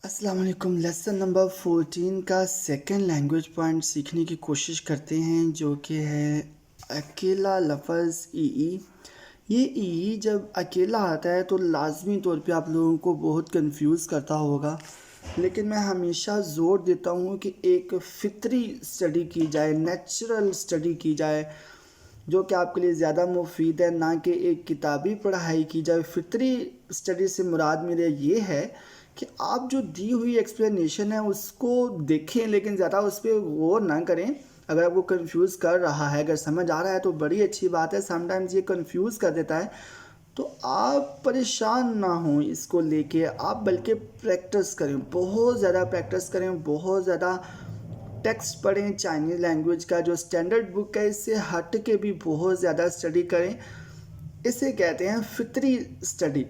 अस्सलाम वालेकुम। Lesson number 14 का सेकंड लैंग्वेज पॉइंट सीखने की कोशिश करते हैं, जो कि है अकेला लफ्ज़ ई। ये ई जब अकेला आता है तो लाजमी तौर पे आप लोगों को बहुत कंफ्यूज करता होगा, लेकिन मैं हमेशा ज़ोर देता हूँ कि एक फ़ितरी स्टडी की जाए, नेचुरल स्टडी की जाए, जो कि आपके लिए ज़्यादा मुफीद है, ना कि एक किताबी पढ़ाई की जाए। फितरी स्टडी से मुराद मेरे ये है कि आप जो दी हुई एक्सप्लेनेशन है उसको देखें, लेकिन ज़्यादा उस पर गौर ना करें। अगर आपको कंफ्यूज कर रहा है, अगर समझ आ रहा है तो बड़ी अच्छी बात है। समटाइम्स ये कंफ्यूज कर देता है, तो आप परेशान ना हों इसको लेके, आप बल्कि प्रैक्टिस करें, बहुत ज़्यादा प्रैक्टिस करें, बहुत ज़्यादा टेक्स्ट पढ़ें। चाइनीज़ लैंग्वेज का जो स्टैंडर्ड बुक है इससे हट के भी बहुत ज़्यादा स्टडी करें। इसे कहते हैं फितरी स्टडी।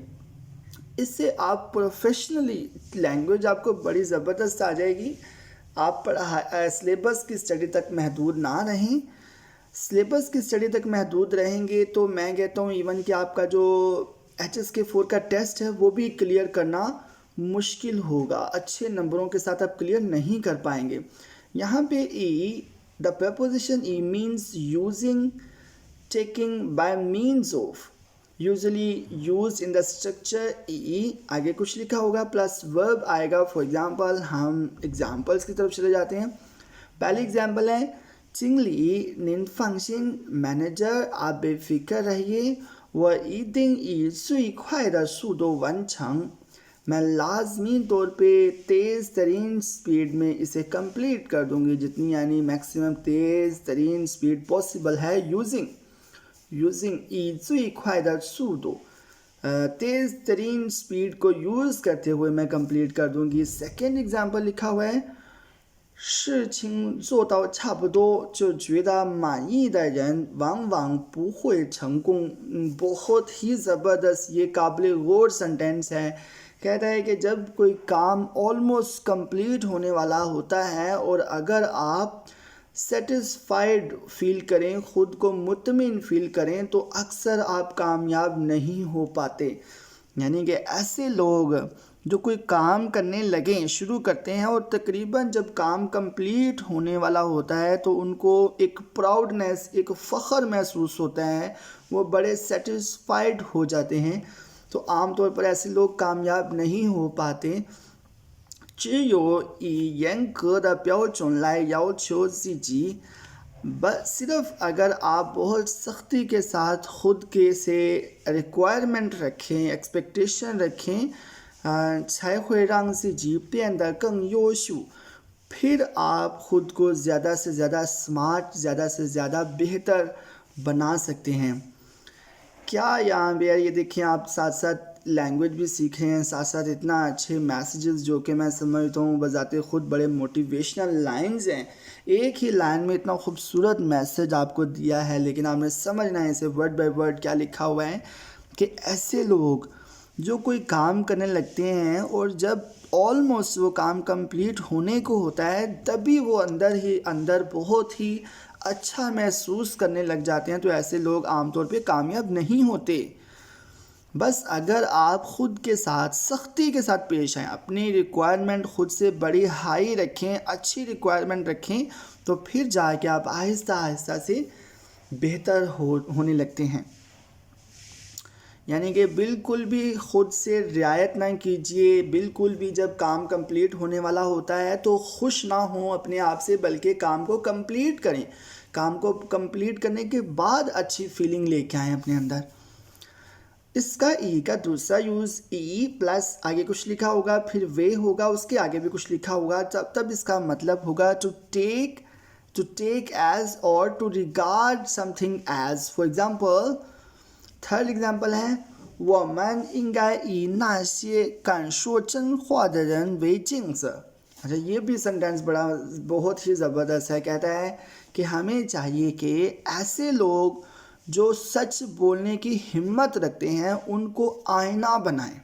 इससे आप प्रोफेशनली लैंग्वेज आपको बड़ी ज़बरदस्त आ जाएगी। आप सिलेबस की स्टडी तक महदूद ना रहें। सिलेबस की स्टडी तक महदूद रहेंगे तो मैं कहता हूँ इवन कि आपका जो HSK 4 का टेस्ट है वो भी क्लियर करना मुश्किल होगा। अच्छे नंबरों के साथ आप क्लियर नहीं कर पाएंगे। यहाँ पे E, the preposition E means using, taking, by means of, usually use in the structure E. आगे कुछ लिखा होगा प्लस वर्ब आएगा। फॉर एग्जाम्पल हम एग्जाम्पल्स की तरफ चले जाते हैं। पहली एग्जाम्पल है चिंगली निन फंक्शन मैनेजर, आप बेफिक्र रहिए, वह ईदिंग ई सुई ख्वाई द सूदो वन छंग, मैं लाजमी तौर पे तेज़ तरीन स्पीड में इसे कंप्लीट कर दूंगी, जितनी यानी मैक्सिमम तेज़ तरीन स्पीड पॉसिबल है यूजिंग ई ख्वाई द सूदो, तेज़ तरीन स्पीड को यूज़ करते हुए मैं कंप्लीट कर दूंगी। सेकेंड एग्जाम्पल लिखा हुआ है 事情做到差不多就觉得满意的人往往不会成功। बहुत ही ज़बरदस्त ये काबिल गौर सेंटेंस है। कहता है कि जब कोई काम ऑलमोस्ट कंप्लीट होने वाला होता है और अगर आप सेटिस्फाइड फील करें, ख़ुद को मुतमिन फील करें, तो अक्सर आप कामयाब नहीं हो पाते। यानी कि ऐसे लोग जो कोई काम करने लगें, शुरू करते हैं और तकरीबन जब काम कंप्लीट होने वाला होता है तो उनको एक प्राउडनेस, एक फ़ख्र महसूस होता है, वो बड़े सेटिस्फाइड हो जाते हैं। तो आम तौर पर ऐसे लोग कामयाब नहीं हो पाते। 只有以严格的标准来要求自己, बस सिर्फ अगर आप बहुत सख्ती के साथ ख़ुद के से रिक्वायरमेंट रखें, एक्सपेक्टेशन रखें, 才会让自己变得更优秀, फिर आप ख़ुद को ज़्यादा से ज़्यादा स्मार्ट, ज़्यादा से ज़्यादा बेहतर बना सकते हैं। क्या यहाँ पे यार ये देखें, आप साथ साथ लैंग्वेज भी सीख रहे हैं, साथ साथ इतना अच्छे मैसेजेस जो कि मैं समझता हूँ बजाते ख़ुद बड़े मोटिवेशनल लाइंस हैं। एक ही लाइन में इतना खूबसूरत मैसेज आपको दिया है, लेकिन आपने समझना है इसे वर्ड बाय वर्ड क्या लिखा हुआ है। कि ऐसे लोग जो कोई काम करने लगते हैं और जब ऑलमोस्ट वो काम कंप्लीट होने को होता है तभी वो अंदर ही अंदर बहुत ही अच्छा महसूस करने लग जाते हैं, तो ऐसे लोग आमतौर पे कामयाब नहीं होते। बस अगर आप ख़ुद के साथ सख्ती के साथ पेश आएँ, अपनी रिक्वायरमेंट ख़ुद से बड़ी हाई रखें, अच्छी रिक्वायरमेंट रखें, तो फिर जाके आप आहिस्ता आहिस्ता से बेहतर होने लगते हैं। यानी कि बिल्कुल भी ख़ुद से रियायत ना कीजिए। बिल्कुल भी जब काम कंप्लीट होने वाला होता है तो खुश ना हो अपने आप से, बल्कि काम को कंप्लीट करें। काम को कंप्लीट करने के बाद अच्छी फीलिंग लेके आएँ अपने अंदर। इसका ई का दूसरा यूज़ ई प्लस आगे कुछ लिखा होगा, फिर वे होगा, उसके आगे भी कुछ लिखा होगा, तब इसका मतलब होगा टू टेक एज और to regard something as. For example third example है 我们应该以那些敢说真话的人为镜子। अच्छा, ये भी सेंटेंस बहुत ही ज़बरदस्त है। कहता है कि हमें चाहिए कि ऐसे लोग जो सच बोलने की हिम्मत रखते हैं उनको आईना बनाएं।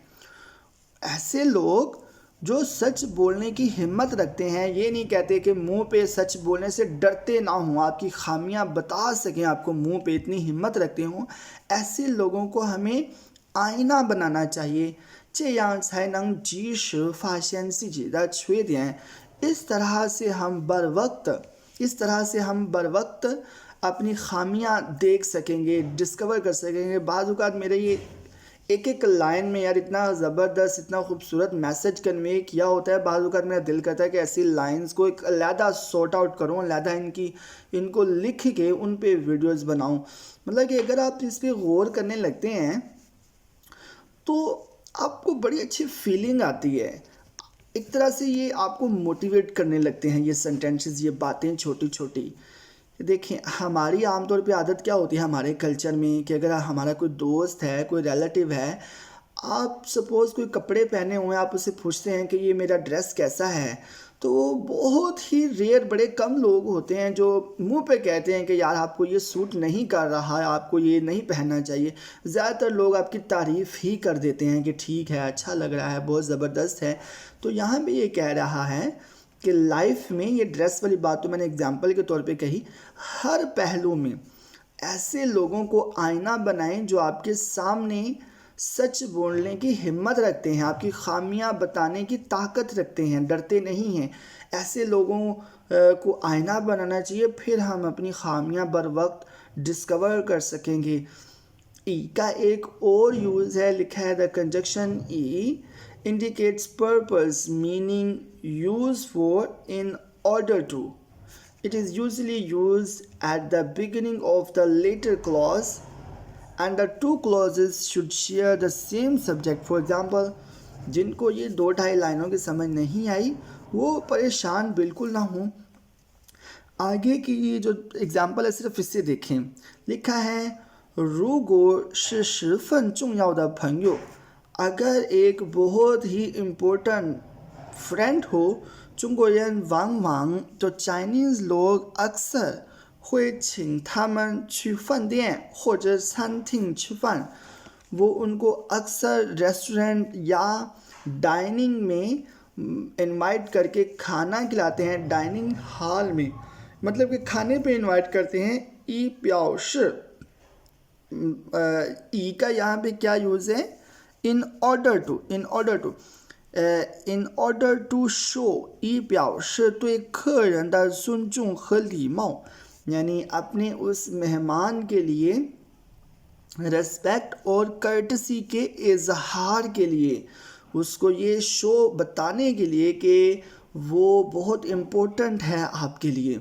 ऐसे लोग जो सच बोलने की हिम्मत रखते हैं, ये नहीं कहते कि मुंह पे सच बोलने से डरते ना हों, आपकी खामियां बता सकें, आपको मुंह पे इतनी हिम्मत रखते हों, ऐसे लोगों को हमें आईना बनाना चाहिए 这样才能及时发现自己的缺点。इस तरह से हम बर वक्त अपनी खामियां देख सकेंगे, डिस्कवर कर सकेंगे। बाद औक़ात मेरे ये एक एक लाइन में यार इतना ज़बरदस्त, इतना खूबसूरत मैसेज कन्वे किया होता है। बाद औक़ात मेरा दिल करता है कि ऐसी लाइंस को एक अलहदा सॉर्ट आउट करूँ, अलहदा इनको लिख के उन पे वीडियोस बनाऊँ। मतलब कि अगर आप इस पर गौर करने लगते हैं तो आपको बड़ी अच्छी फीलिंग आती है। एक तरह से ये आपको मोटिवेट करने लगते हैं ये सेंटेंसेस, ये बातें छोटी छोटी। देखें, हमारी आमतौर पे आदत क्या होती है हमारे कल्चर में कि अगर हमारा कोई दोस्त है, कोई रिलेटिव है, आप सपोज़ कोई कपड़े पहने हुए हैं, आप उससे पूछते हैं कि ये मेरा ड्रेस कैसा है, तो बहुत ही रेयर, बड़े कम लोग होते हैं जो मुंह पे कहते हैं कि यार आपको ये सूट नहीं कर रहा है, आपको ये नहीं पहनना चाहिए। ज़्यादातर लोग आपकी तारीफ़ ही कर देते हैं कि ठीक है, अच्छा लग रहा है, बहुत ज़बरदस्त है। तो यहाँ पे ये कह रहा है कि लाइफ में ये ड्रेस वाली बात तो मैंने एग्जाम्पल के तौर पे कही, हर पहलू में ऐसे लोगों को आईना बनाएं जो आपके सामने सच बोलने की हिम्मत रखते हैं, आपकी खामियां बताने की ताकत रखते हैं, डरते नहीं हैं। ऐसे लोगों को आईना बनाना चाहिए, फिर हम अपनी खामियां बर वक्त डिस्कवर कर सकेंगे। ई का एक और यूज़ है, लिखा है the conjunction E indicates purpose, meaning used for, in order to. It is usually used at the beginning of the later clause and the two clauses should share the same subject. For example, जिनको ये 2-2.5 लाइनों की समझ नहीं आई वो परेशान बिल्कुल ना हो। आगे की ये जो एग्जाम्पल है सिर्फ इससे देखें। लिखा है 如果是十分重要的朋友，अगर एक बहुत ही इम्पोर्टेंट फ्रेंड हो, 中国人往往 तो चाइनीज़ लोग अक्सर 会请他们去饭店或者餐厅吃饭। वो उनको अक्सर रेस्टोरेंट या डाइनिंग में इनवाइट करके खाना खिलाते हैं, डाइनिंग हॉल में, मतलब कि खाने पे इनवाइट करते हैं। ई प्याओ श, ई का यहाँ पे क्या यूज़ है, in order to show, 以表示对客人的尊重和礼貌，यानी अपने उस मेहमान के लिए रेस्पेक्ट और कर्टसी के इजहार के लिए, उसको ये शो बताने के लिए कि वो बहुत इम्पोर्टेंट है आपके लिए।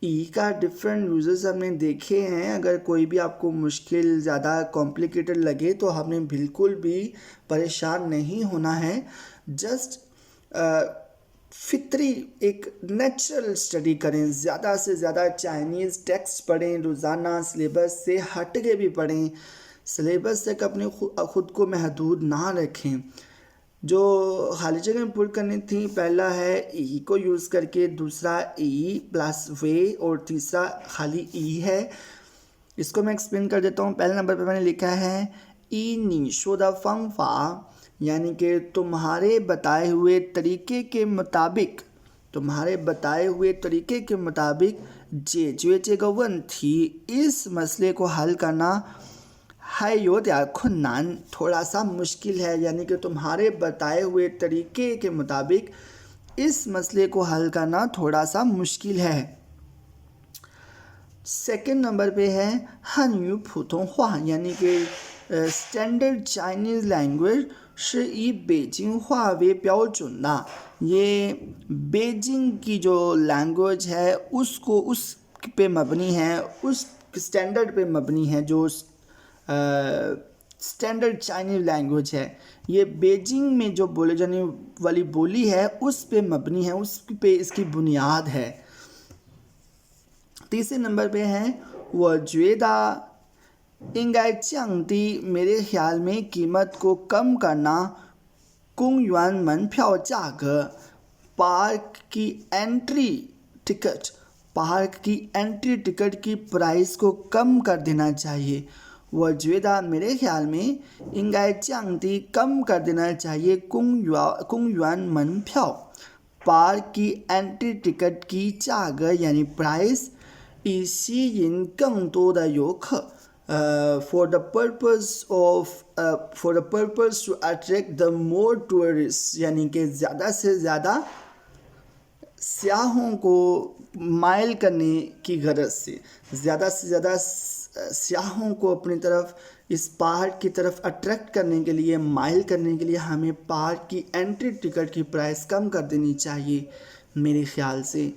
ई का डिफरेंट यूजेस हमने देखे हैं। अगर कोई भी आपको मुश्किल, ज़्यादा कॉम्प्लिकेटेड लगे तो आपने बिल्कुल भी परेशान नहीं होना है। जस्ट फितरी एक नेचुरल स्टडी करें, ज़्यादा से ज़्यादा चाइनीज़ टेक्स्ट पढ़ें, रोज़ाना सिलेबस से हट के भी पढ़ें, सिलेबस तक अपने खुद को महदूद ना रखें। जो खाली जगह पुर करनी थी, पहला है ई को यूज़ करके, दूसरा ई प्लस वे और तीसरा खाली ई है। इसको मैं एक्सप्लेन कर देता हूँ। पहले नंबर पे मैंने लिखा है ई नी शो द फंगफा, यानी कि तुम्हारे बताए हुए तरीके के मुताबिक, तुम्हारे बताए हुए तरीके के मुताबिक जे का वन थी, इस मसले को हल करना है यो खुन्नान, थोड़ा सा मुश्किल है। यानी कि तुम्हारे बताए हुए तरीके के मुताबिक इस मसले को हल करना थोड़ा सा मुश्किल है। सेकंड नंबर पे है हनयू पुतोंगहुआ, यानी कि स्टैंडर्ड चाइनीज़ लैंग्वेज 是以北京话为标准的। ये बेजिंग की जो लैंग्वेज है उसको उस पे मबनी है, उस स्टैंडर्ड पे मबनी है। जो स्टैंडर्ड चाइनीज़ लैंग्वेज है, ये बेजिंग में जो बोले जाने वाली बोली है उस पे मबनी है, उस पे इसकी बुनियाद है। तीसरे नंबर पे है 我觉得应该降低, मेरे ख्याल में कीमत को कम करना, 公园门票价格, पार्क की एंट्री टिकट, पार्क की एंट्री टिकट की प्राइस को कम कर देना चाहिए। 我觉得 मेरे ख्याल में 应该降低 कम कर देना चाहिए 公园门票 पार्क की एंट्री टिकट की 价格 यानी price 以吸引更多的游客 for the purpose to attract the more tourists, यानी कि ज़्यादा से ज़्यादा सियाहों को माइल करने की गरज से ज़्यादा सियाहों को अपनी तरफ इस पहाड़ की तरफ अट्रैक्ट करने के लिए, माइल करने के लिए हमें पहाड़ की एंट्री टिकट की प्राइस कम कर देनी चाहिए मेरे ख़्याल से।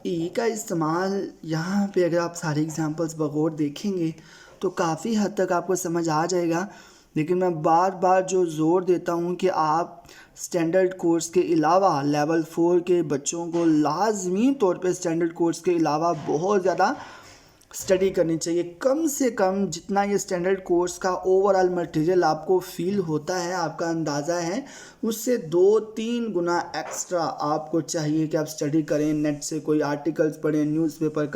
ई का इस्तेमाल यहाँ पे अगर आप सारे एग्जांपल्स बगौर देखेंगे तो काफ़ी हद तक आपको समझ आ जाएगा, लेकिन मैं बार बार जो ज़ोर देता हूँ कि आप स्टैंडर्ड कोर्स के अलावा लेवल 4 के बच्चों को लाजमी तौर पे स्टैंडर्ड कोर्स के अलावा बहुत ज़्यादा स्टडी करनी चाहिए। कम से कम जितना ये स्टैंडर्ड कोर्स का ओवरऑल मटेरियल आपको फील होता है, आपका अंदाज़ा है, उससे 2-3 गुना एक्स्ट्रा आपको चाहिए कि आप स्टडी करें। नेट से कोई आर्टिकल्स पढ़ें, न्यूज़पेपर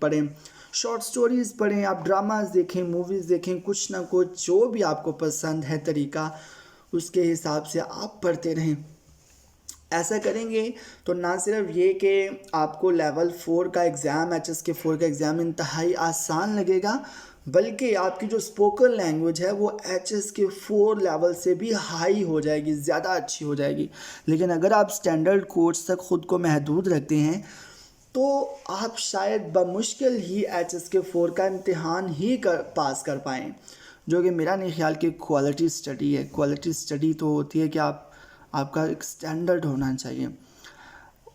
पढ़ें, शॉर्ट स्टोरीज़ पढ़ें, आप ड्रामाज देखें, मूवीज़ देखें, कुछ ना कुछ जो भी आपको पसंद है तरीका, उसके हिसाब से आप पढ़ते रहें। ऐसा करेंगे तो ना सिर्फ ये कि आपको लेवल 4 का एग्ज़ाम, HSK 4 का एग्ज़ाम इंतहाई आसान लगेगा, बल्कि आपकी जो स्पोकन लैंग्वेज है वो HSK 4 लेवल से भी हाई हो जाएगी, ज़्यादा अच्छी हो जाएगी। लेकिन अगर आप स्टैंडर्ड कोर्स तक ख़ुद को महदूद रखते हैं तो आप शायद बमुश्किल ही HSK 4 का इम्तिहान ही पास कर पाएँ, जो कि मेरा नहीं ख्याल कि क्वालिटी स्टडी है। क्वालिटी स्टडी तो होती है कि आपका एक स्टैंडर्ड होना चाहिए।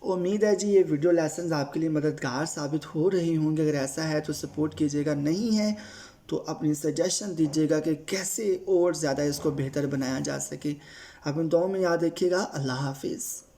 उम्मीद है जी ये वीडियो लेसन्स आपके लिए मददगार साबित हो रही होंगे। अगर ऐसा है तो सपोर्ट कीजिएगा, नहीं है तो अपनी सजेशन दीजिएगा कि कैसे और ज़्यादा इसको बेहतर बनाया जा सके। अपनी दुआओं में याद रखिएगा। अल्लाह हाफिज़।